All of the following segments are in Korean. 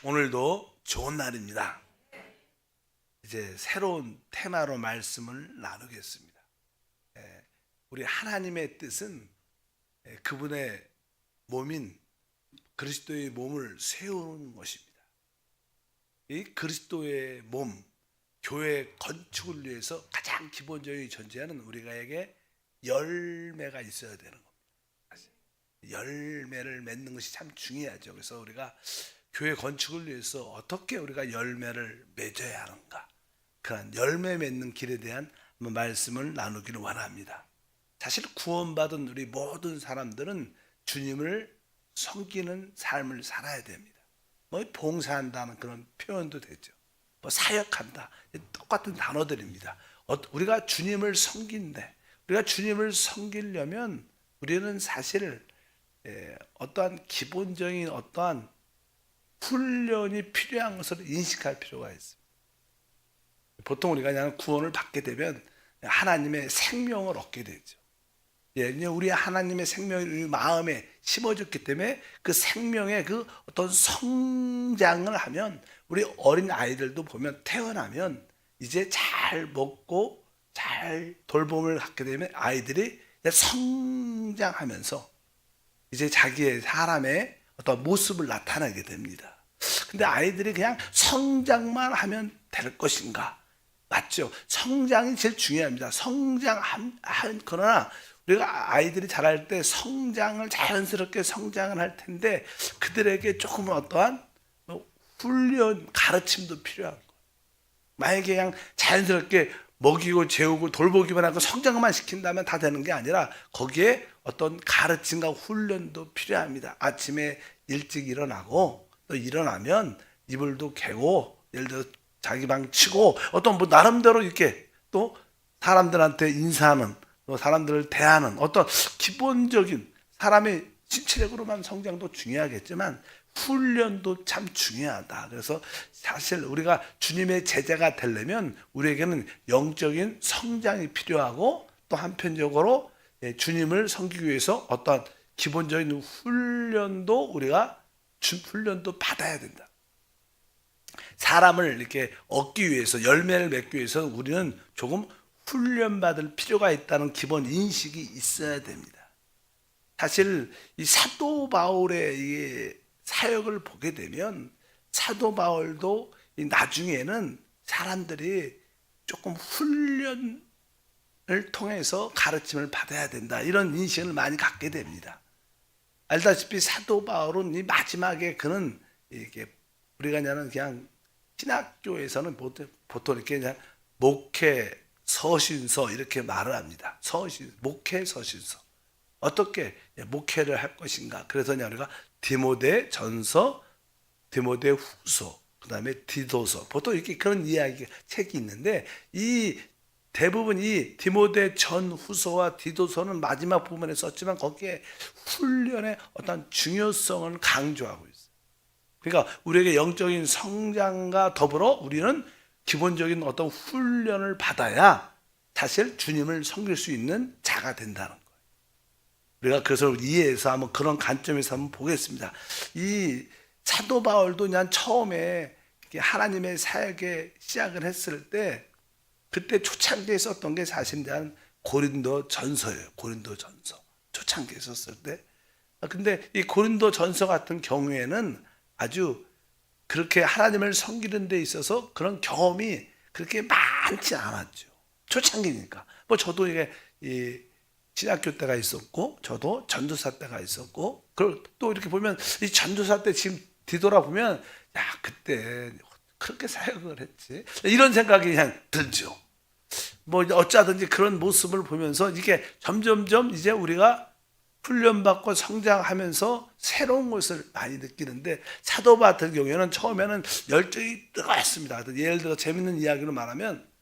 오늘도 좋은 날입니다. 이제 새로운 테마로 말씀을 나누겠습니다. 우리 하나님의 뜻은 그분의 몸인 그리스도의 몸을 세우는 것입니다. 이 그리스도의 몸, 교회 건축을 위해서 가장 기본적인 전제하는 우리가에게 열매가 있어야 되는 겁니다. 열매를 맺는 것이 참 중요하죠. 그래서 우리가 교회 건축을 위해서 어떻게 우리가 열매를 맺어야 하는가, 그런 열매 맺는 길에 대한 말씀을 나누기를 원합니다. 사실 구원받은 우리 모든 사람들은 주님을 섬기는 삶을 살아야 됩니다. 봉사한다는 그런 표현도 되죠. 사역한다, 똑같은 단어들입니다. 우리가 주님을 섬긴데, 우리가 주님을 섬기려면 우리는 사실 어떠한 기본적인 어떠한 훈련이 필요한 것을 인식할 필요가 있습니다. 보통 우리가 그냥 구원을 받게 되면 하나님의 생명을 얻게 되죠. 우리 하나님의 생명이 우리 마음에 심어졌기 때문에 그 생명의 그 어떤 성장을 하면, 우리 어린 아이들도 보면 태어나면 이제 잘 먹고 잘 돌봄을 갖게 되면 아이들이 성장하면서 이제 자기의 사람의 어떤 모습을 나타내게 됩니다. 근데 아이들이 그냥 성장만 하면 될 것인가? 맞죠? 성장이 제일 중요합니다. 그러나 우리가 아이들이 자랄 때 성장을 자연스럽게 성장을 할 텐데, 그들에게 조금은 어떠한 훈련, 가르침도 필요한 거예요. 만약에 그냥 자연스럽게 먹이고 재우고 돌보기만 하고 성장만 시킨다면 다 되는 게 아니라 거기에 어떤 가르침과 훈련도 필요합니다. 아침에 일찍 일어나고, 또 일어나면 이불도 개고, 예를 들어 자기 방 치고, 어떤 나름대로 이렇게 또 사람들한테 인사하는, 또 사람들을 대하는 어떤 기본적인 사람의 신체적으로만 성장도 중요하겠지만 훈련도 참 중요하다. 그래서 사실 우리가 주님의 제자가 되려면 우리에게는 영적인 성장이 필요하고, 또 한편적으로 주님을 섬기기 위해서 어떤 기본적인 훈련도 우리가 훈련도 받아야 된다. 사람을 이렇게 얻기 위해서, 열매를 맺기 위해서 우리는 조금 훈련받을 필요가 있다는 기본 인식이 있어야 됩니다. 사실 이 사도 바울의 이 사역을 보게 되면 사도 바울도 나중에는 사람들이 조금 훈련을 통해서 가르침을 받아야 된다, 이런 인식을 많이 갖게 됩니다. 알다시피 사도 바울은 이 마지막에 그는 이렇게 우리가 그냥 신학교에서는 보통 이렇게 그냥 목회 서신서 이렇게 말을 합니다. 목회 서신서. 어떻게 목회를 할 것인가. 그래서 우리가 디모데 전서, 디모데 후서, 그 다음에 디도서, 보통 이렇게 그런 이야기 책이 있는데, 이 대부분 이 디모데 전 후서와 디도서는 마지막 부분에 썼지만 거기에 훈련의 어떤 중요성을 강조하고 있어요. 그러니까 우리에게 영적인 성장과 더불어 우리는 기본적인 어떤 훈련을 받아야 사실 주님을 섬길 수 있는 자가 된다는 거예요. 우리가 그것을 이해해서 한번 그런 관점에서 한번 보겠습니다. 이 사도 바울도 그냥 처음에 하나님의 사역에 시작을 했을 때, 그때 초창기에 썼던 게 사실 고린도 전서예요. 고린도 전서. 초창기에 썼을 때. 근데 이 고린도 전서 같은 경우에는 아주 그렇게 하나님을 섬기는 데 있어서 그런 경험이 그렇게 많지 않았죠. 초창기니까. 저도 이게 이 신학교 때가 있었고, 저도 전도사 때가 있었고, 또 이렇게 보면 이 전도사 때 지금 뒤돌아보면, 야, 그때 그렇게 사역을 했지, 이런 생각이 그냥 들죠. 어쩌든지 그런 모습을 보면서 이게 점점점 이제 우리가 훈련받고 성장하면서 새로운 것을 많이 느끼는데, 사도 바울 같은 경우에는 처음에는 열정이 뜨거웠습니다. 예를 들어 재밌는 이야기로 말하면,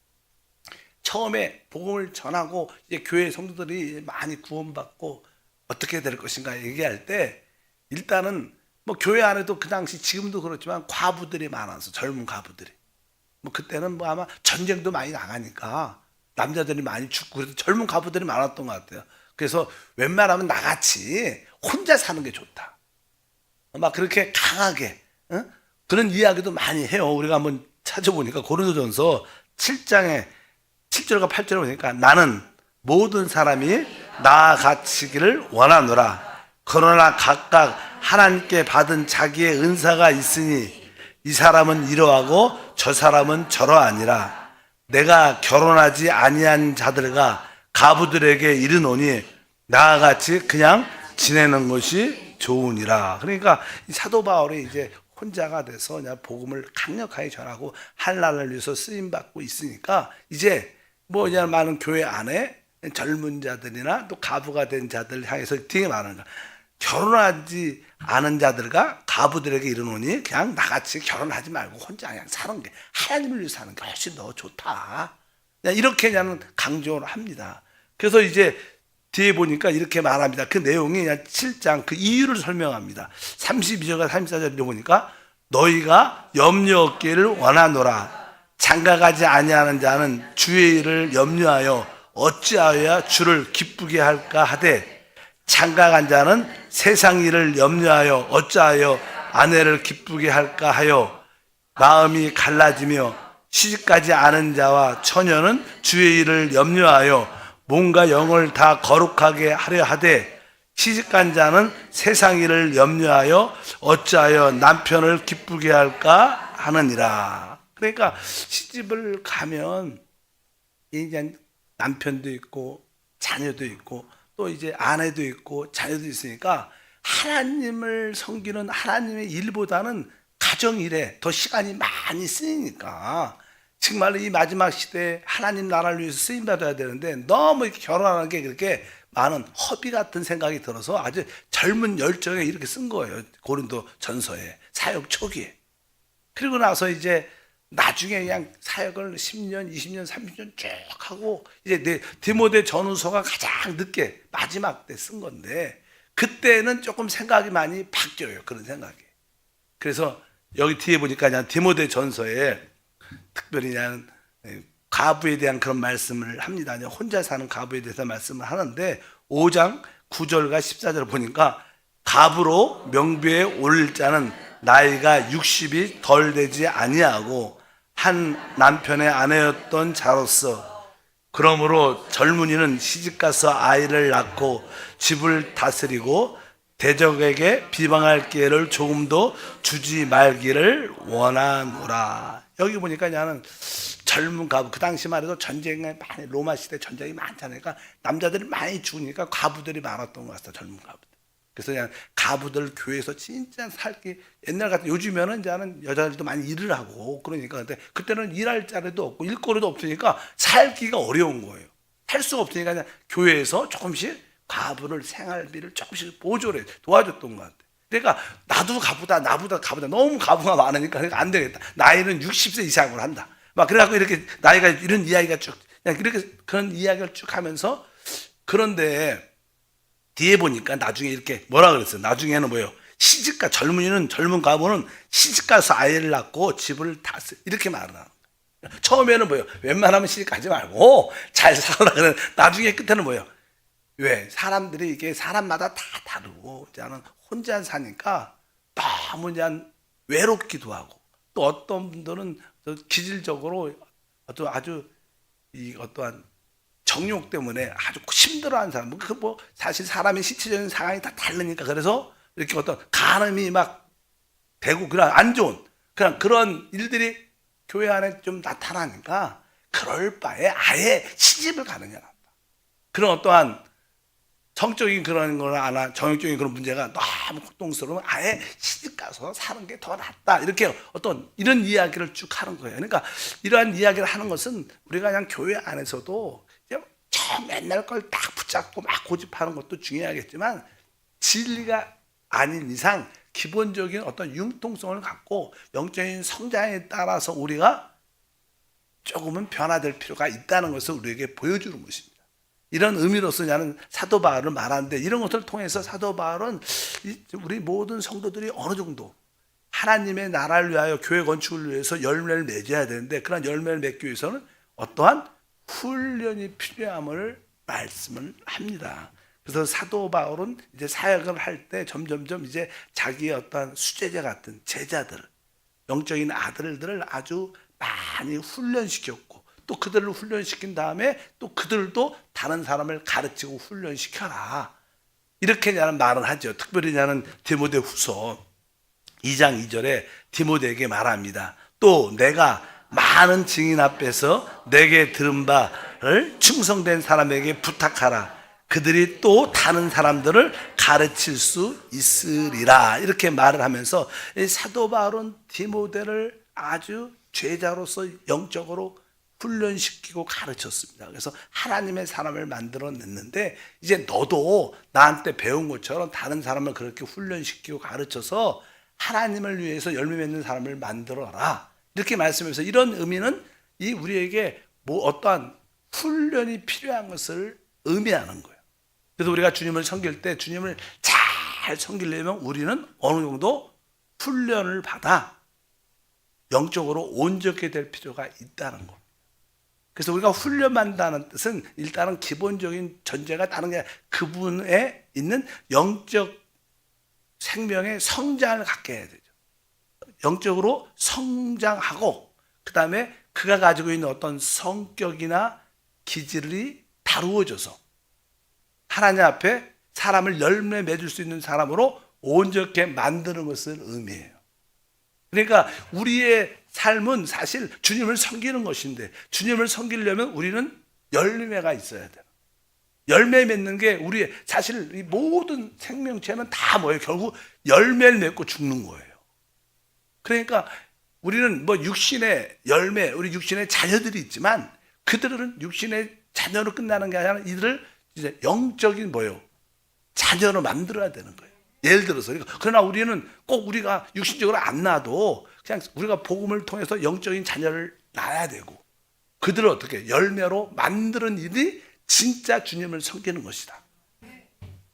처음에 복음을 전하고 이제 교회 성도들이 많이 구원받고 어떻게 될 것인가 얘기할 때, 일단은 교회 안에도 그 당시 지금도 그렇지만 과부들이 많아서, 젊은 과부들이 그때는 아마 전쟁도 많이 나가니까 남자들이 많이 죽고 그래서 젊은 과부들이 많았던 것 같아요. 그래서 웬만하면 나같이 혼자 사는 게 좋다, 막 그렇게 강하게 그런 이야기도 많이 해요. 우리가 한번 찾아보니까 고린도전서 7장에 7절과 8절에 보니까 나는 모든 사람이 나아가시기를 원하노라. 그러나 각각 하나님께 받은 자기의 은사가 있으니 이 사람은 이러하고 저 사람은 저러하니라. 내가 결혼하지 아니한 자들과 가부들에게 이르노니 나와 같이 그냥 지내는 것이 좋으니라. 그러니까 이 사도 바울이 이제 혼자가 돼서 그냥 복음을 강력하게 전하고 할 나라를 위해서 쓰임 받고 있으니까 이제 뭐 그냥 많은 교회 안에 젊은 자들이나 또 가부가 된 자들 향해서 되게 많은 거. 결혼하지 않은 자들과 가부들에게 이르노니 그냥 나같이 결혼하지 말고 혼자 그냥 사는 게 하나님을 위해서 사는 게 훨씬 더 좋다. 그냥 이렇게 그냥 강조를 합니다. 그래서 이제 뒤에 보니까 이렇게 말합니다. 그 내용이 그냥 7장 그 이유를 설명합니다. 32절과 34절에 보니까 너희가 염려 없기를 원하노라. 장가가지 아니하는 자는 주의 일을 염려하여 어찌하여야 주를 기쁘게 할까 하되 장가간 자는 세상 일을 염려하여 어찌하여 아내를 기쁘게 할까 하여 마음이 갈라지며 시집가지 않은 자와 처녀는 주의 일을 염려하여 몸과 영을 다 거룩하게 하려 하되 시집간 자는 세상 일을 염려하여 어찌하여 남편을 기쁘게 할까 하느니라. 그러니까 시집을 가면 이제 남편도 있고 자녀도 있고 또 이제 아내도 있고 자녀도 있으니까 하나님을 섬기는 하나님의 일보다는 가정 일에 더 시간이 많이 쓰이니까 정말 이 마지막 시대에 하나님 나라를 위해서 쓰임 받아야 되는데 너무 이렇게 결혼하는 게 그렇게 많은 허비 같은 생각이 들어서 아주 젊은 열정에 이렇게 쓴 거예요. 고린도 전서에 사역 초기에. 그리고 나서 이제 나중에 그냥 사역을 10년, 20년, 30년 쭉 하고 이제 디모데 전후서가 가장 늦게 마지막 때 쓴 건데 그때는 조금 생각이 많이 바뀌어요. 그런 생각이. 그래서 여기 뒤에 보니까 그냥 디모데 전서에 특별히 그냥 가부에 대한 그런 말씀을 합니다. 혼자 사는 가부에 대해서 말씀을 하는데 5장 9절과 14절을 보니까 가부로 명부에 오를 자는 나이가 60이 덜 되지 아니하고 한 남편의 아내였던 자로서 그러므로 젊은이는 시집가서 아이를 낳고 집을 다스리고 대적에게 비방할 기회를 조금도 주지 말기를 원하노라. 여기 보니까 나는 젊은 가부, 그 당시 말해도 전쟁에 많이 로마 시대 전쟁이 많잖아요. 그러니까 남자들이 많이 죽으니까 가부들이 많았던 것 같아요. 젊은 가부들. 그래서 그냥 가부들 교회에서 진짜 살기 옛날 같은 요즘에는 이제는 여자들도 많이 일을 하고 그러니까 근데 그때는 일할 자리도 없고 일거리도 없으니까 살기가 어려운 거예요. 살 수가 없으니까 그냥 교회에서 조금씩 가부를 생활비를 조금씩 보조를 도와줬던 것 같아요. 그러니까 나도 가부다 나보다 가부다 너무 가부가 많으니까 그러니까 안 되겠다. 나이는 60세 이상으로 한다. 막 그래갖고 이렇게 나이가 이런 이야기가 쭉 그냥 이렇게 그런 이야기를 쭉 하면서 그런데 뒤에 보니까 나중에 이렇게 뭐라 그랬어요? 나중에는 뭐예요? 시집가 젊은 가부는 시집가서 아이를 낳고 집을 다스 이렇게 말을 하는 거예요. 처음에는 뭐예요? 웬만하면 시집가지 말고 잘 살아라 그래. 나중에 끝에는 뭐예요? 왜? 사람들이 이게 사람마다 다 다르고 저는 혼자 사니까 너무 그냥 외롭기도 하고 또 어떤 분들은 기질적으로 아주 이 어떠한 정욕 때문에 아주 힘들어하는 사람, 그 뭐 사실 사람의 신체적인 상황이 다 다르니까 그래서 이렇게 어떤 간음이 막 되고 그런 안 좋은 그런 일들이 교회 안에 좀 나타나니까 그럴 바에 아예 시집을 가는 게 낫다. 그런 어떠한 성적인 그런 거나 아나 정욕적인 그런 문제가 너무 고통스러우면 아예 시집 가서 사는 게 더 낫다. 이렇게 어떤 이런 이야기를 쭉 하는 거예요. 그러니까 이러한 이야기를 하는 것은 우리가 그냥 교회 안에서도 저 맨날 걸 딱 붙잡고 막 고집하는 것도 중요하겠지만 진리가 아닌 이상 기본적인 어떤 융통성을 갖고 영적인 성장에 따라서 우리가 조금은 변화될 필요가 있다는 것을 우리에게 보여주는 것입니다. 이런 의미로서 나는 사도 바울을 말하는데 이런 것을 통해서 사도 바울은 우리 모든 성도들이 어느 정도 하나님의 나라를 위하여 교회 건축을 위해서 열매를 맺어야 되는데 그런 열매를 맺기 위해서는 어떠한 훈련이 필요함을 말씀을 합니다. 그래서 사도 바울은 이제 사역을 할 때 점점점 이제 자기의 어떤 수제자 같은 제자들 영적인 아들들을 아주 많이 훈련시켰고, 또 그들을 훈련시킨 다음에 또 그들도 다른 사람을 가르치고 훈련시켜라, 이렇게 나는 말을 하죠. 특별히 나는 디모데후서 2장 2절에 디모데에게 말합니다. 또 내가 많은 증인 앞에서 내게 들은 바를 충성된 사람에게 부탁하라. 그들이 또 다른 사람들을 가르칠 수 있으리라. 이렇게 말을 하면서 사도 바울은 디모데를 아주 제자로서 영적으로 훈련시키고 가르쳤습니다. 그래서 하나님의 사람을 만들어냈는데, 이제 너도 나한테 배운 것처럼 다른 사람을 그렇게 훈련시키고 가르쳐서 하나님을 위해서 열매 맺는 사람을 만들어라, 이렇게 말씀해서, 이런 의미는 이 우리에게 뭐 어떠한 훈련이 필요한 것을 의미하는 거예요. 그래서 우리가 주님을 섬길 때 주님을 잘 섬기려면 우리는 어느 정도 훈련을 받아 영적으로 온전하게 될 필요가 있다는 겁니다. 그래서 우리가 훈련받는다는 뜻은 일단은 기본적인 전제가 다른 게 아니라 그분에 있는 영적 생명의 성장을 갖게 해야 되죠. 영적으로 성장하고, 그 다음에 그가 가지고 있는 어떤 성격이나 기질이 다루어져서 하나님 앞에 사람을 열매 맺을 수 있는 사람으로 온전하게 만드는 것을 의미해요. 그러니까 우리의 삶은 사실 주님을 섬기는 것인데, 주님을 섬기려면 우리는 열매가 있어야 돼요. 열매 맺는 게 우리의, 사실 이 모든 생명체는 다 뭐예요? 결국 열매를 맺고 죽는 거예요. 그러니까 우리는 뭐 육신의 열매, 우리 육신의 자녀들이 있지만 그들은 육신의 자녀로 끝나는 게 아니라 이들을 이제 영적인 뭐예요? 자녀로 만들어야 되는 거예요. 예를 들어서, 그러나 우리는 꼭 우리가 육신적으로 안 낳아도 그냥 우리가 복음을 통해서 영적인 자녀를 낳아야 되고, 그들을 어떻게 열매로 만드는 일이 진짜 주님을 섬기는 것이다.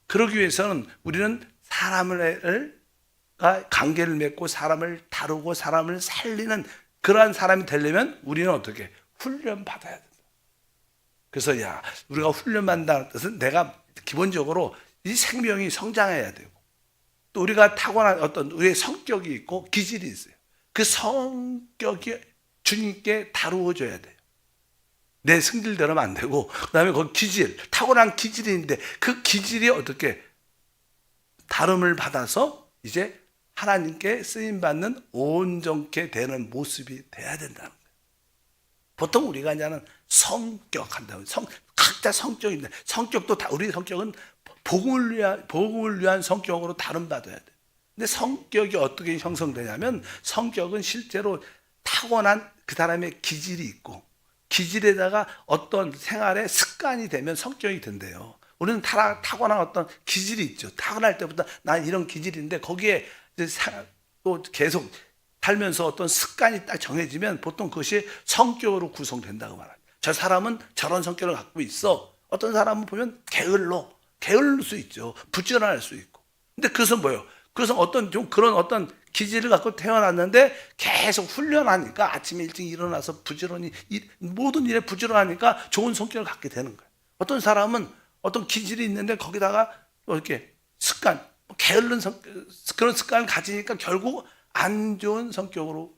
그러기 위해서는 우리는 사람을 관계를 맺고 사람을 다루고 사람을 살리는 그러한 사람이 되려면 우리는 어떻게 훈련 받아야 된다. 그래서 우리가 훈련 받는다는 뜻은 내가 기본적으로 이 생명이 성장해야 되고, 또 우리가 타고난 어떤 우리의 성격이 있고 기질이 있어요. 그 성격이 주님께 다루어져야 돼요. 내 승질대로는 안 되고, 그 다음에 그 기질, 타고난 기질이 있는데 그 기질이 어떻게 다름을 받아서 이제 하나님께 쓰임받는 온전케 되는 모습이 돼야 된다는 거예요. 보통 우리가 이제는 성격한다고, 각자 성격인데, 성격도 다, 우리 성격은 복음을 위한 성격으로 다름받아야 돼요. 근데 성격이 어떻게 형성되냐면, 성격은 실제로 타고난 그 사람의 기질이 있고, 기질에다가 어떤 생활의 습관이 되면 성격이 된대요. 우리는 타고난 어떤 기질이 있죠. 타고날 때부터 난 이런 기질인데, 거기에 또 계속 살면서 어떤 습관이 딱 정해지면 보통 그것이 성격으로 구성된다고 말합니다. 저 사람은 저런 성격을 갖고 있어. 어떤 사람은 보면 게을를 수 있죠. 부지런할 수 있고. 근데 그것은 뭐예요? 그것은 어떤 좀 그런 어떤 기질을 갖고 태어났는데 계속 훈련하니까 아침에 일찍 일어나서 부지런히 모든 일에 부지런하니까 좋은 성격을 갖게 되는 거예요. 어떤 사람은 어떤 기질이 있는데 거기다가 이렇게 습관, 게으른 그런 습관을 가지니까 결국 안 좋은 성격으로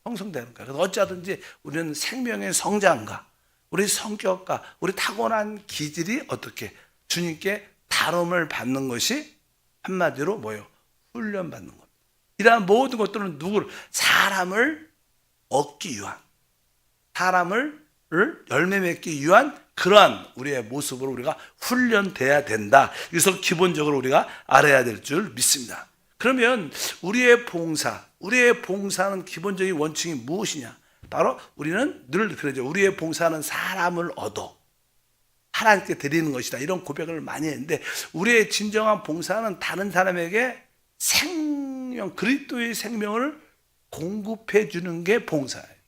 형성되는 거예요. 그래서 어찌하든지 우리는 생명의 성장과 우리 성격과 우리 타고난 기질이 어떻게 주님께 다름을 받는 것이 한마디로 뭐예요? 훈련받는 겁니다. 이러한 모든 것들은 누구를? 사람을 얻기 위한, 사람을 열매 맺기 위한 그러한 우리의 모습으로 우리가 훈련돼야 된다. 그래서 기본적으로 우리가 알아야 될 줄 믿습니다. 그러면 우리의 봉사는 기본적인 원칙이 무엇이냐? 바로 우리는 늘 그러죠. 우리의 봉사는 사람을 얻어 하나님께 드리는 것이다. 이런 고백을 많이 했는데, 우리의 진정한 봉사는 다른 사람에게 그리스도의 생명을 공급해 주는 게 봉사예요.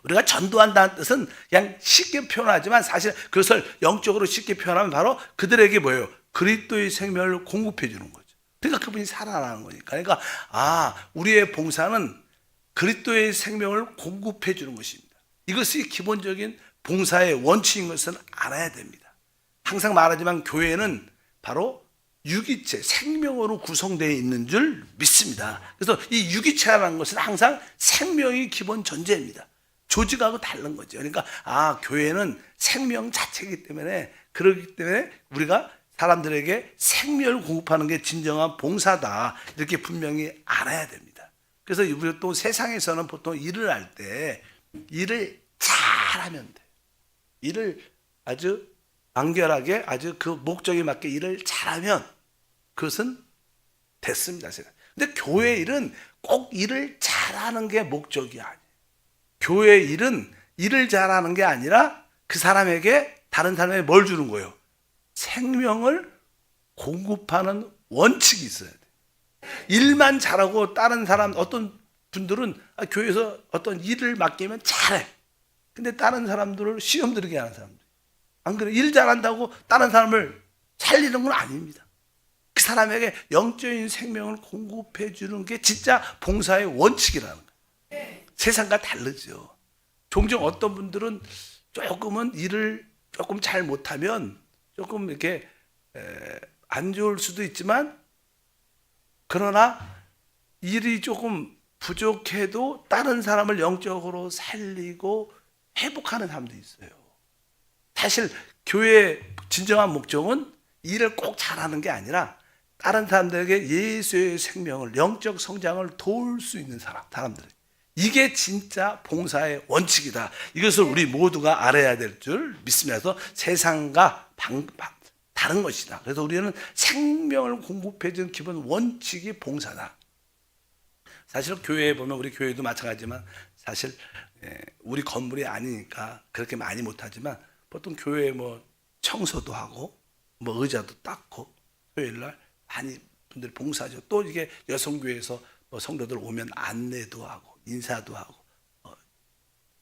우리가 전도한다는 뜻은 그냥 쉽게 표현하지만 사실 그것을 영적으로 쉽게 표현하면 바로 그들에게 뭐예요? 그리스도의 생명을 공급해 주는 거죠. 그러니까 그분이 살아나는 거니까. 그러니까 우리의 봉사는 그리스도의 생명을 공급해 주는 것입니다. 이것이 기본적인 봉사의 원칙인 것을 알아야 됩니다. 항상 말하지만 교회는 바로 유기체, 생명으로 구성되어 있는 줄 믿습니다. 그래서 이 유기체라는 것은 항상 생명이 기본 전제입니다. 조직하고 다른 거죠. 그러니까 교회는 생명 자체이기 때문에, 그렇기 때문에 우리가 사람들에게 생명을 공급하는 게 진정한 봉사다, 이렇게 분명히 알아야 됩니다. 그래서 우리가 또 세상에서는 보통 일을 할 때 일을 잘하면 돼요. 일을 아주 완결하게, 아주 그 목적에 맞게 일을 잘하면 그것은 됐습니다. 근데 교회 일은 꼭 일을 잘하는 게 목적이 아니에요. 교회 일은 일을 잘하는 게 아니라 그 사람에게, 다른 사람에게 뭘 주는 거예요? 생명을 공급하는 원칙이 있어야 돼요. 일만 잘하고 다른 사람, 어떤 분들은 교회에서 어떤 일을 맡기면 잘해. 근데 다른 사람들을 시험 들게 하는 사람들. 안 그래? 일 잘한다고 다른 사람을 살리는 건 아닙니다. 그 사람에게 영적인 생명을 공급해 주는 게 진짜 봉사의 원칙이라는 거예요. 세상과 다르죠. 종종 어떤 분들은 조금은 일을 조금 잘 못하면 조금 이렇게 안 좋을 수도 있지만, 그러나 일이 조금 부족해도 다른 사람을 영적으로 살리고 회복하는 사람도 있어요. 사실 교회의 진정한 목적은 일을 꼭 잘하는 게 아니라 다른 사람들에게 예수의 생명을, 영적 성장을 도울 수 있는 사람들. 이게 진짜 봉사의 원칙이다. 이것을 우리 모두가 알아야 될 줄 믿습니다. 그래서 세상과 다른 것이다. 그래서 우리는 생명을 공급해 주는 기본 원칙이 봉사다. 사실 교회에 보면, 우리 교회도 마찬가지지만 사실 우리 건물이 아니니까 그렇게 많이 못하지만, 보통 교회에 뭐 청소도 하고 뭐 의자도 닦고 토요일날 많이 분들이 봉사하죠. 또 이게 여성교회에서 뭐 성도들 오면 안내도 하고 인사도 하고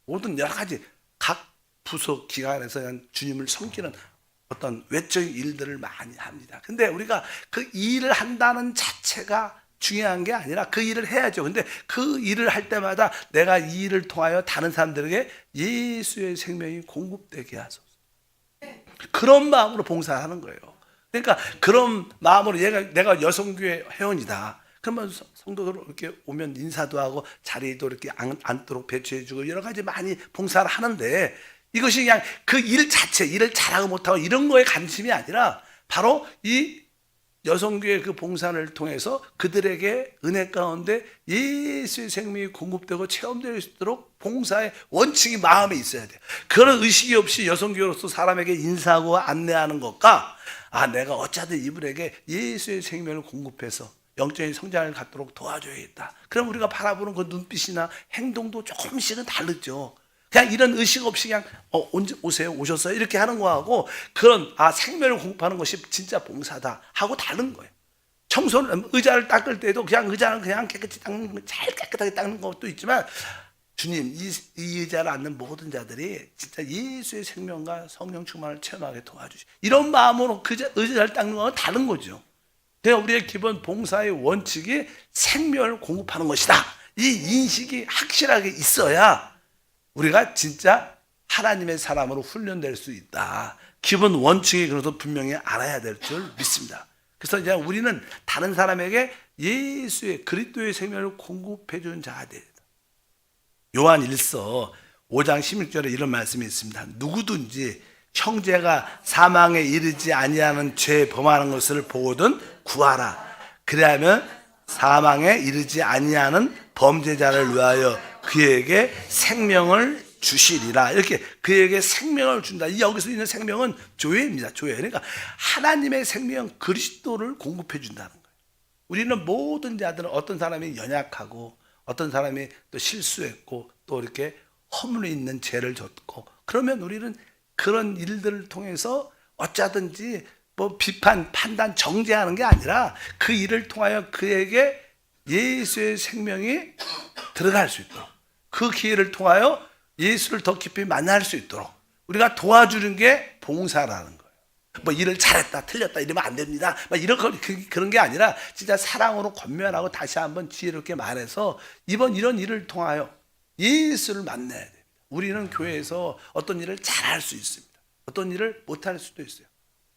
모든 여러 가지 각 부서 기관에서 그냥 주님을 섬기는 어떤 외적인 일들을 많이 합니다. 근데 우리가 그 일을 한다는 자체가 중요한 게 아니라 그 일을 해야죠. 근데 그 일을 할 때마다 내가 이 일을 통하여 다른 사람들에게 예수의 생명이 공급되게 하소서. 그런 마음으로 봉사하는 거예요. 그러니까 그런 마음으로 내가 여성교회 회원이다. 그러면 성도들 이렇게 오면 인사도 하고 자리도 이렇게 앉도록 배치해주고 여러 가지 많이 봉사를 하는데, 이것이 그냥 그 일 자체, 일을 잘하고 못하고 이런 거에 관심이 아니라 바로 이 여성교회 그 봉사를 통해서 그들에게 은혜 가운데 예수의 생명이 공급되고 체험될 수 있도록 봉사의 원칙이 마음에 있어야 돼요. 그런 의식이 없이 여성교회로서 사람에게 인사하고 안내하는 것과 내가 어쩌든 이분에게 예수의 생명을 공급해서 영적인 성장을 갖도록 도와줘야겠다. 그럼 우리가 바라보는 그 눈빛이나 행동도 조금씩은 다르죠. 그냥 이런 의식 없이 그냥 언제 오셨어요? 이렇게 하는 거하고 그런 생명을 공급하는 것이 진짜 봉사다 하고 다른 거예요. 청소는 의자를 닦을 때도 그냥 의자는 그냥 깨끗이 닦는 거, 잘 깨끗하게 닦는 것도 있지만, 주님 이 의자를 앉는 모든 자들이 진짜 예수의 생명과 성령 충만을 체험하게 도와주시. 이런 마음으로 그 의자를 닦는 건 다른 거죠. 그러니까 우리의 기본 봉사의 원칙이 생명을 공급하는 것이다. 이 인식이 확실하게 있어야 우리가 진짜 하나님의 사람으로 훈련될 수 있다. 기본 원칙이 그래서 분명히 알아야 될 줄 믿습니다. 그래서 이제 우리는 다른 사람에게 예수의 그리스도의 생명을 공급해 주는 자가 되다. 요한 1서 5장 16절에 이런 말씀이 있습니다. 누구든지 형제가 사망에 이르지 아니하는 죄 범하는 것을 보거든 구하라. 그리하면 사망에 이르지 아니하는 범죄자를 위하여 그에게 생명을 주시리라. 이렇게 그에게 생명을 준다. 이 여기서 있는 생명은 교회입니다. 교회. 그러니까 하나님의 생명 그리스도를 공급해 준다는 거예요. 우리는 모든 자들은 어떤 사람이 연약하고 어떤 사람이 또 실수했고 또 이렇게 허물이 있는 죄를 졌고, 그러면 우리는 그런 일들을 통해서 어쩌든지 뭐 비판, 판단, 정죄하는 게 아니라 그 일을 통하여 그에게 예수의 생명이 들어갈 수 있도록, 그 기회를 통하여 예수를 더 깊이 만날 수 있도록 우리가 도와주는 게 봉사라는 거예요. 뭐 일을 잘했다, 틀렸다 이러면 안 됩니다. 그런 게 아니라 진짜 사랑으로 권면하고 다시 한번 지혜롭게 말해서 이번 이런 일을 통하여 예수를 만나야 됩니다. 우리는 교회에서 어떤 일을 잘할 수 있습니다. 어떤 일을 못할 수도 있어요.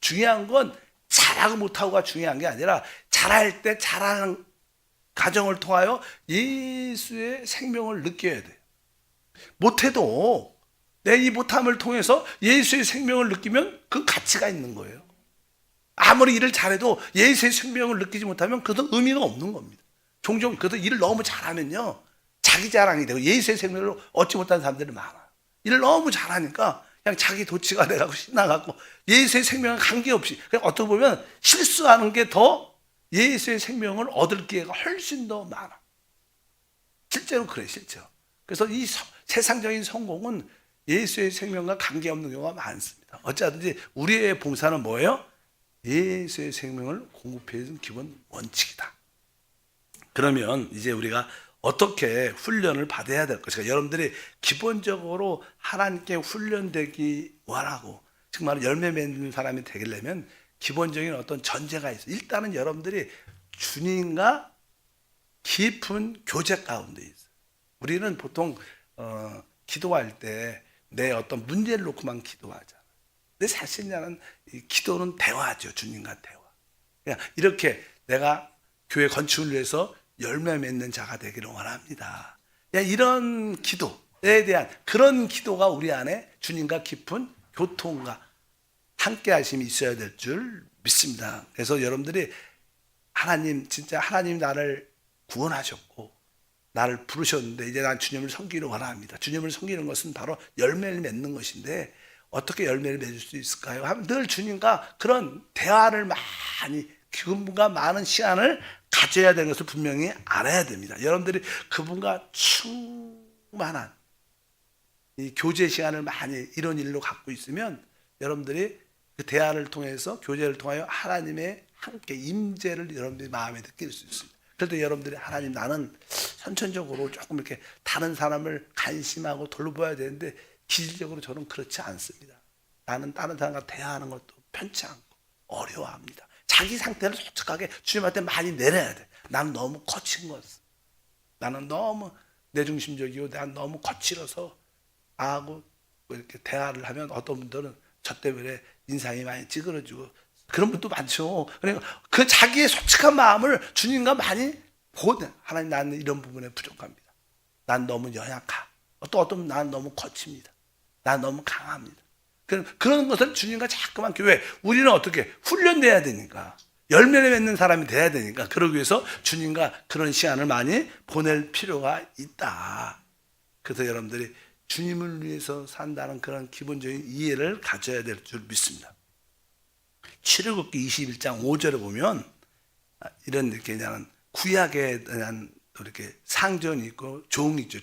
중요한 건 잘하고 못하고가 중요한 게 아니라 잘할 때 잘하는 과정을 통하여 예수의 생명을 느껴야 돼요. 못해도 내 이 못함을 통해서 예수의 생명을 느끼면 그 가치가 있는 거예요. 아무리 일을 잘해도 예수의 생명을 느끼지 못하면 그것은 의미가 없는 겁니다. 종종 그것도 일을 너무 잘하면요 자기 자랑이 되고 예수의 생명을 얻지 못하는 사람들이 많아요. 일을 너무 잘하니까 그냥 자기 도치가 돼가고 신나갖고 예수의 생명은 관계없이 그냥 어떻게 보면 실수하는 게 더 예수의 생명을 얻을 기회가 훨씬 더 많아. 실제로 그래 실제로. 그래서 이 세상적인 성공은 예수의 생명과 관계없는 경우가 많습니다. 어찌하든지 우리의 봉사는 뭐예요? 예수의 생명을 공급해 준 기본 원칙이다. 그러면 이제 우리가 어떻게 훈련을 받아야 될 것인가? 여러분들이 기본적으로 하나님께 훈련되기 원하고 정말 열매 맺는 사람이 되려면 기본적인 어떤 전제가 있어요. 일단은 여러분들이 주님과 깊은 교제 가운데 있어요. 우리는 보통 기도할 때 내 어떤 문제를 놓고만 기도하잖아요. 근데 사실 나는 기도는 대화죠. 주님과 대화. 그냥 이렇게 내가 교회 건축을 위해서 열매 맺는 자가 되기를 원합니다. 이런 기도에 대한 그런 기도가 우리 안에 주님과 깊은 교통과 함께 하심이 있어야 될 줄 믿습니다. 그래서 여러분들이 하나님 진짜 하나님 나를 구원하셨고 나를 부르셨는데 이제 난 주님을 섬기기를 원합니다. 주님을 섬기는 것은 바로 열매를 맺는 것인데 어떻게 열매를 맺을 수 있을까요? 하면 늘 주님과 그런 대화를 많이 그분과 많은 시간을 가져야 되는 것을 분명히 알아야 됩니다. 여러분들이 그분과 충만한 이 교제 시간을 많이 이런 일로 갖고 있으면 여러분들이 그 대화를 통해서 교제를 통하여 하나님의 함께 임재를 여러분들이 마음에 느낄 수 있습니다. 그런데 여러분들이 하나님 나는 선천적으로 조금 이렇게 다른 사람을 관심하고 돌봐야 되는데 기질적으로 저는 그렇지 않습니다. 나는 다른 사람과 대화하는 것도 편치 않고 어려워합니다. 자기 상태를 솔직하게 주님한테 많이 내려야 돼. 나는 너무 거친 것. 나는 너무 내중심적이고 난 너무 거칠어서 나하고 이렇게 대화를 하면 어떤 분들은 저 때문에 인상이 많이 찌그러지고 그런 분도 많죠. 그러니까 그 자기의 솔직한 마음을 주님과 많이 보내. 하나님 나는 이런 부분에 부족합니다. 난 너무 연약하. 또 어떤 분은 난 너무 거칩니다. 난 너무 강합니다. 그런 것을 주님과 자꾸만 교회 우리는 어떻게 훈련돼야 되니까 열매를 맺는 사람이 돼야 되니까 그러기 위해서 주님과 그런 시간을 많이 보낼 필요가 있다. 그래서 여러분들이 주님을 위해서 산다는 그런 기본적인 이해를 가져야 될 줄 믿습니다. 출애굽기 21장 5절에 보면 이런 이렇게 그냥 구약에 대한 이렇게 상전이 있고 종이 있죠.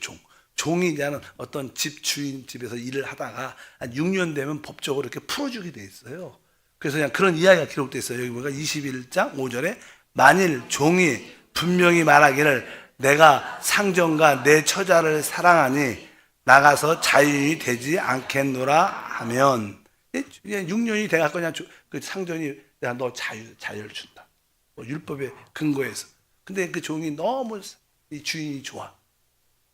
종이 이제는 어떤 집 주인 집에서 일을 하다가 한 6년 되면 법적으로 이렇게 풀어주게 돼 있어요. 그래서 그냥 그런 이야기가 기록되어 있어요. 여기 보니까 21장 5절에 만일 종이 분명히 말하기를 내가 상전과 내 처자를 사랑하니 나가서 자유인이 되지 않겠노라 하면 6년이 돼갖고 그냥 그 상전이 내가 너 자유를 준다. 율법의 근거에서. 근데 그 종이 너무 이 주인이 좋아.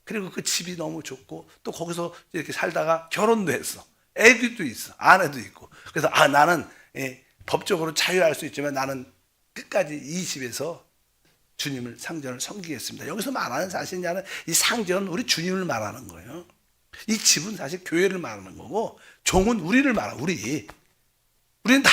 그리고 그 집이 너무 좋고 또 거기서 이렇게 살다가 결혼도 했어. 애기도 있어. 아내도 있고. 그래서 나는 법적으로 자유할 수 있지만 나는 끝까지 이 집에서 주님을 상전을 섬기겠습니다. 여기서 말하는 사실은 이 상전은 우리 주님을 말하는 거예요. 이 집은 사실 교회를 말하는 거고 종은 우리를 말하는 우리는 다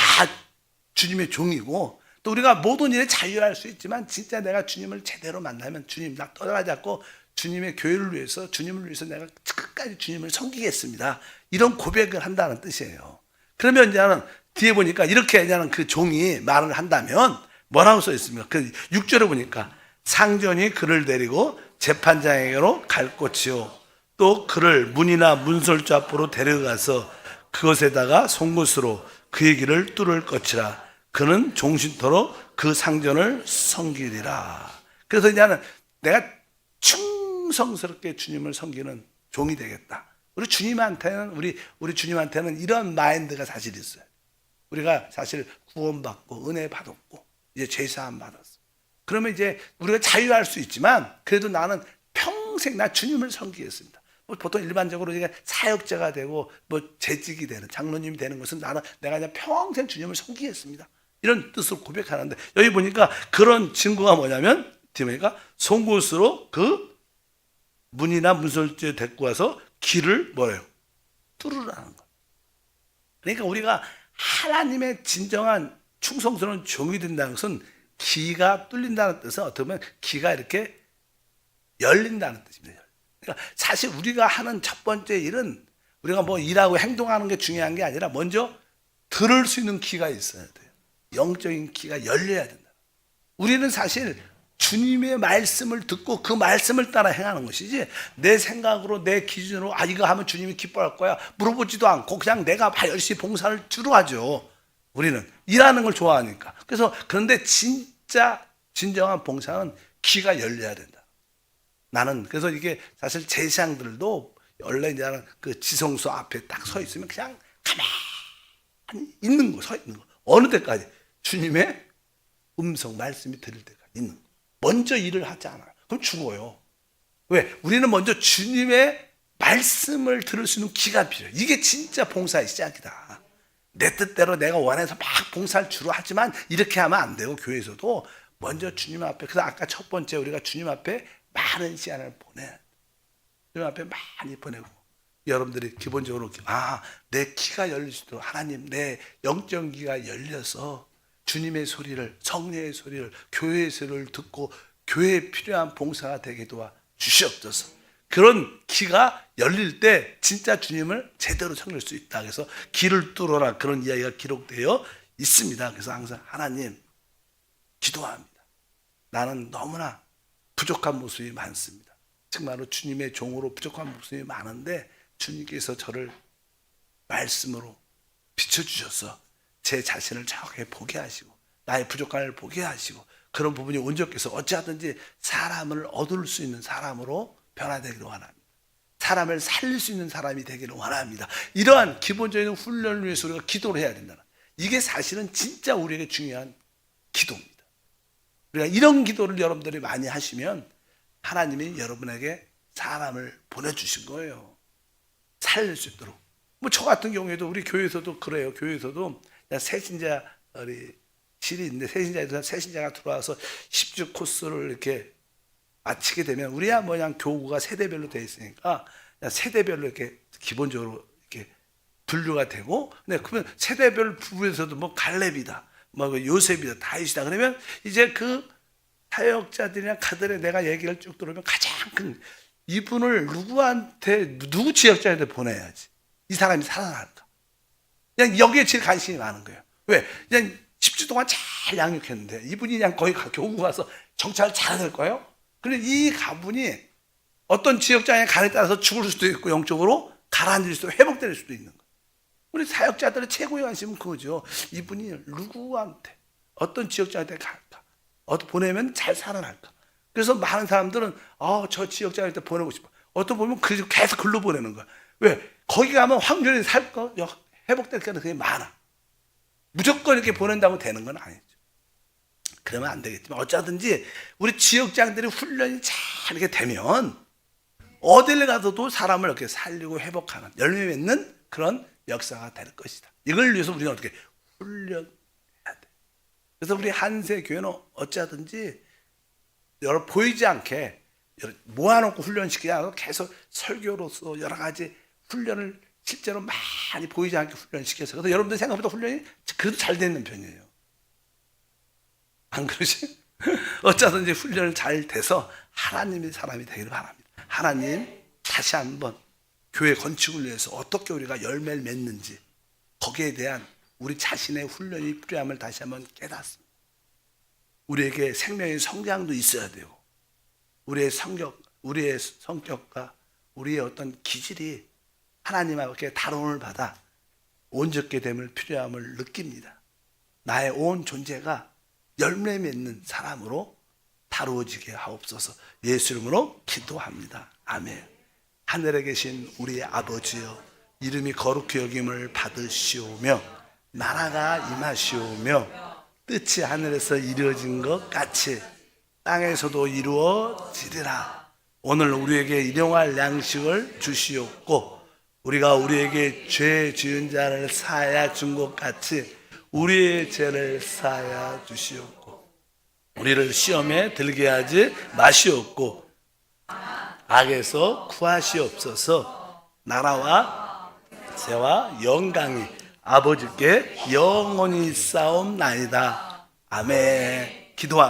주님의 종이고 또 우리가 모든 일에 자유할 수 있지만 진짜 내가 주님을 제대로 만나면 주님 나 떠나지 않고 주님의 교회를 위해서 주님을 위해서 내가 끝까지 주님을 섬기겠습니다. 이런 고백을 한다는 뜻이에요. 그러면 이제는 뒤에 보니까 이렇게 이제는 그 종이 말을 한다면 뭐라고 써 있습니까? 그 6절에 보니까 상전이 그를 데리고 재판장에게로 갈 것이요 또 그를 문이나 문설주 앞으로 데려가서 그것에다가 송곳으로 그의 길을 뚫을 것이라 그는 종신토록 그 상전을 섬기리라. 그래서 이제는 내가 충성스럽게 주님을 섬기는 종이 되겠다. 우리 주님한테는 우리 주님한테는 이런 마인드가 사실 있어요. 우리가 사실 구원받고 은혜 받았고 이제 죄사함 받았어. 그러면 이제 우리가 자유할 수 있지만 그래도 나는 평생 나 주님을 섬기겠습니다. 보통 일반적으로 사역자가 되고 재직이 되는 장로님이 되는 것은 내가 그냥 평생 주님을 섬기겠습니다. 이런 뜻으로 고백하는데, 여기 보니까 그런 증거가 뭐냐면 디모데가 송곳으로 그 문이나 문설주에 데리고 와서 길을 뭐래요? 뚫으라는 거. 그러니까 우리가 하나님의 진정한 충성스러운 종이 된다는 것은 기가 뚫린다는 뜻은 어떻게 보면 기가 이렇게 열린다는 뜻입니다. 그러니까 사실 우리가 하는 첫 번째 일은 우리가 뭐 일하고 행동하는 게 중요한 게 아니라 먼저 들을 수 있는 귀가 있어야 돼요. 영적인 귀가 열려야 된다. 우리는 사실 주님의 말씀을 듣고 그 말씀을 따라 행하는 것이지, 내 생각으로 내 기준으로 이거 하면 주님이 기뻐할 거야 물어보지도 않고 그냥 내가 열심히 봉사를 주로 하죠. 우리는 일하는 걸 좋아하니까. 그런데 진짜 진정한 봉사는 귀가 열려야 된다. 나는 그래서 이게 사실 제사장들도 원래 이제 그 지성소 앞에 딱 서 있으면 그냥 가만히 있는 거, 서 있는 거. 어느 때까지? 주님의 음성 말씀이 들릴 때까지 있는 거. 먼저 일을 하지 않아요. 그럼 죽어요. 왜? 우리는 먼저 주님의 말씀을 들을 수 있는 귀가 필요해요. 이게 진짜 봉사의 시작이다. 내 뜻대로 내가 원해서 막 봉사를 주로 하지만 이렇게 하면 안 되고, 교회에서도 먼저 주님 앞에, 그래서 아까 첫 번째 우리가 주님 앞에 많은 시간을 주님 앞에 많이 보내고, 여러분들이 기본적으로 내 귀가 열릴 수 있도록 하나님, 내 영적 귀가 열려서 주님의 소리를, 성령의 소리를, 교회의 소리를 듣고 교회에 필요한 봉사가 되게 도와 주시옵소서. 그런 귀가 열릴 때 진짜 주님을 제대로 섬길 수 있다. 그래서 귀를 뚫어라, 그런 이야기가 기록되어 있습니다. 그래서 항상 하나님 기도합니다. 나는 너무나 부족한 모습이 많습니다. 정말로 주님의 종으로 부족한 모습이 많은데 주님께서 저를 말씀으로 비춰주셔서 제 자신을 정확하게 보게 하시고 나의 부족함을 보게 하시고, 그런 부분이 온전께서 어찌하든지 사람을 얻을 수 있는 사람으로 변화되기를 원합니다. 사람을 살릴 수 있는 사람이 되기를 원합니다. 이러한 기본적인 훈련을 위해서 우리가 기도를 해야 된다는, 이게 사실은 진짜 우리에게 중요한 기도입니다. 우리가 이런 기도를 여러분들이 많이 하시면 하나님이 여러분에게 사람을 보내주신 거예요. 살릴 수 있도록. 뭐 저 같은 경우에도 우리 교회에서도 그래요. 교회에서도 새신자들이 실이 있는데, 새신자가 들어와서 10주 코스를 이렇게 마치게 되면, 우리야 그냥 교구가 세대별로 되어 있으니까 세대별로 이렇게 기본적으로 이렇게 분류가 되고, 근데 그러면 세대별 부부에서도 뭐 갈렙이다, 뭐 요셉이다, 다윗이다, 그러면 이제 그 사역자들이나 카드에 내가 얘기를 쭉 들으면 가장 큰, 이분을 누구 지역자한테 보내야지 이 사람이 살아날까, 그냥 여기에 제일 관심이 많은 거예요. 왜? 그냥 10주 동안 잘 양육했는데 이분이 그냥 거기 교구 가서 정착을 잘할 거예요? 그런데 이 가분이 어떤 지역장에 간에 따라서 죽을 수도 있고, 영적으로 가라앉을 수도, 회복될 수도 있는 거예요. 우리 사역자들의 최고의 관심은 그거죠. 이분이 누구한테, 어떤 지역장한테 갈까, 보내면 잘 살아날까. 그래서 많은 사람들은 저 지역장한테 보내고 싶어. 어떤 보면 계속 글로 보내는 거야. 왜? 거기 가면 확률이 회복될 가능성이 많아. 무조건 이렇게 보낸다고 되는 건 아니죠. 그러면 안 되겠지만 어쩌든지 우리 지역장들이 훈련이 잘 이렇게 되면 어딜 가서도 사람을 이렇게 살리고 회복하는, 열매 맺는 그런 역사가 될 것이다. 이걸 위해서 우리는 어떻게 훈련해야 돼. 그래서 우리 한세 교회는 어쩌든지 여러 보이지 않게 모아놓고 훈련시키지 않고 계속 설교로서 여러 가지 훈련을 실제로 많이 보이지 않게 훈련시켜서, 그래서 여러분들 생각보다 훈련이 그래도 잘 되는 편이에요. 안 그러지? 어쩌든지 훈련을 잘 돼서 하나님의 사람이 되기를 바랍니다. 하나님, 다시 한번 교회 건축을 위해서 어떻게 우리가 열매를 맺는지, 거기에 대한 우리 자신의 훈련이 필요함을 다시 한번 깨닫습니다. 우리에게 생명의 성장도 있어야 되고, 우리의 성격과 우리의 어떤 기질이 하나님께 다름을 받아 온전케 됨을 필요함을 느낍니다. 나의 온 존재가 열매 맺는 사람으로 다루어지게 하옵소서. 예수 이름으로 기도합니다. 아멘. 하늘에 계신 우리 아버지여, 이름이 거룩히 여김을 받으시오며 나라가 임하시오며 뜻이 하늘에서 이루어진 것 같이 땅에서도 이루어지리라. 오늘 우리에게 일용할 양식을 주시옵고, 우리가 우리에게 죄 지은 자를 사하여 준 것 같이 우리의 죄를 사하여 주시옵고 우리를 시험에 들게 하지 마시옵고 악에서 구하시옵소서. 나라와 세와 영광이 아버지께 영원히 싸움나이다. 아멘. 기도합니다.